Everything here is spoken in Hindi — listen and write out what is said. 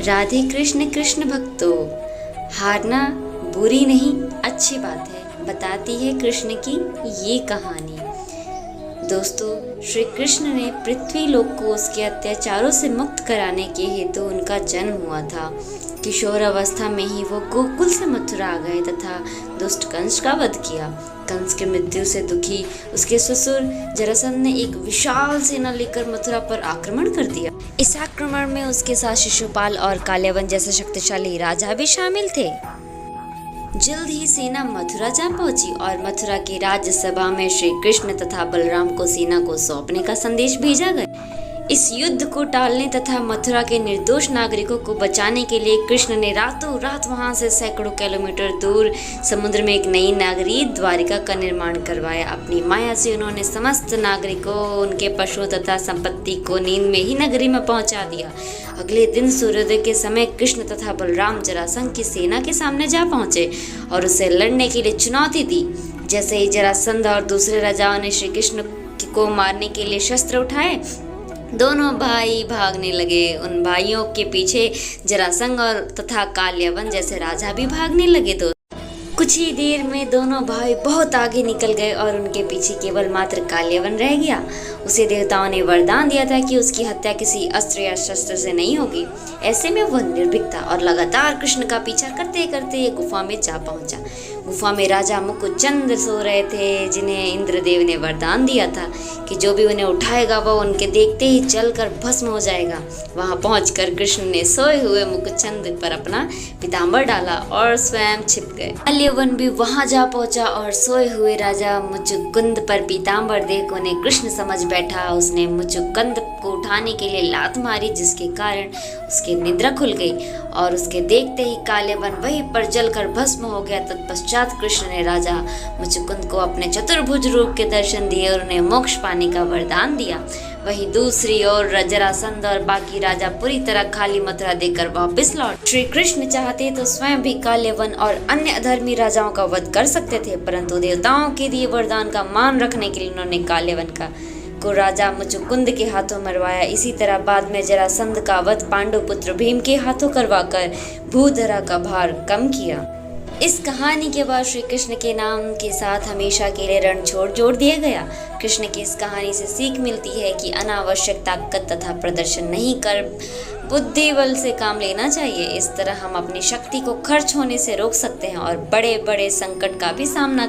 राधे कृष्ण कृष्ण भक्तों, हारना बुरी नहीं अच्छी बात है, बताती है कृष्ण की ये कहानी। दोस्तों, श्री कृष्ण ने पृथ्वी लोक को उसके अत्याचारों से मुक्त कराने के हेतु उनका जन्म हुआ था। किशोर अवस्था में ही वो गोकुल से मथुरा आ गए तथा दुष्ट कंस का वध किया। कंस की मृत्यु से दुखी उसके ससुर जरासंध ने एक विशाल सेना लेकर मथुरा पर आक्रमण कर दिया। इस आक्रमण में उसके साथ शिशुपाल और काल्यावन जैसे शक्तिशाली राजा भी शामिल थे। जल्द ही सेना मथुरा जा पहुंची और मथुरा की राज्यसभा में श्री कृष्ण तथा बलराम को सेना को सौंपने का संदेश भेजा गया। इस युद्ध को टालने तथा मथुरा के निर्दोष नागरिकों को बचाने के लिए कृष्ण ने रातों रात वहां से सैकड़ों किलोमीटर दूर समुद्र में एक नई नगरी द्वारिका का निर्माण करवाया। अपनी माया से उन्होंने समस्त नागरिकों, उनके पशु तथा संपत्ति को नींद में ही नगरी में पहुंचा दिया। अगले दिन सूर्योदय के समय कृष्ण तथा बलराम जरासंध की सेना के सामने जा पहुंचे और उसे लड़ने के लिए चुनौती दी। जैसे ही जरासंध और दूसरे राजाओं ने श्री कृष्ण को मारने के लिए शस्त्र उठाए, दोनों भाई भागने लगे। उन भाइयों के पीछे जरासंध और तथा काल्यावन जैसे राजा भी भागने लगे। कुछ ही देर में दोनों भाई बहुत आगे निकल गए और उनके पीछे केवल मात्र काल्यावन रह गया। उसे देवताओं ने वरदान दिया था कि उसकी हत्या किसी अस्त्र या शस्त्र से नहीं होगी। ऐसे में वह निर्भीक था और लगातार कृष्ण का पीछा करते करते एक गुफा में जा पहुंचा। गुफा में राजा मुकुचंद सो रहे थे, जिन्हें इंद्रदेव ने वरदान दिया था कि जो भी उन्हें उठाएगा वह उनके देखते ही जलकर भस्म हो जाएगा। वहां पहुंचकर कृष्ण ने सोए हुए मुकुचंद पर अपना पीताम्बर डाला और स्वयं छिप गए। काल्यावन भी वहां जा पहुंचा और सोए हुए राजा मुचुकुंद पर पीताम्बर देख उन्हें कृष्ण समझ बैठा। उसने मुचुकुंद को उठाने के लिए लात मारी, जिसके कारण उसकी निद्रा खुल गई और उसके देखते ही काल्यावन वहीं पर जलकर भस्म हो गया। तत्पश्चात कृष्ण ने राजा मुचुकुंद को अपने चतुर्भुज रूप के दर्शन दिए और उन्हें मोक्ष पाने का वरदान दिया। वहीं दूसरी ओर जरासंध और बाकी राजा पूरी तरह खाली मथुरा देकर वापस लौट। श्री कृष्ण चाहते तो स्वयं भी काल्यावन और अन्य अधर्मी राजाओं का वध कर सकते थे, परंतु देवताओं के दिए वरदान का मान रखने के लिए उन्होंने काल्यावन को राजा मुचुकुंद के हाथों मरवाया। इसी तरह बाद में जरासंध का वध पांडु पुत्र भीम के हाथों करवाकर भूधरा का भार कम किया। इस कहानी के बाद श्री कृष्ण के नाम के साथ हमेशा के लिए रण छोड़ दिया गया। कृष्ण की इस कहानी से सीख मिलती है कि अनावश्यक ताकत तथा प्रदर्शन नहीं कर बुद्धि बल से काम लेना चाहिए। इस तरह हम अपनी शक्ति को खर्च होने से रोक सकते हैं और बड़े बड़े संकट का भी सामना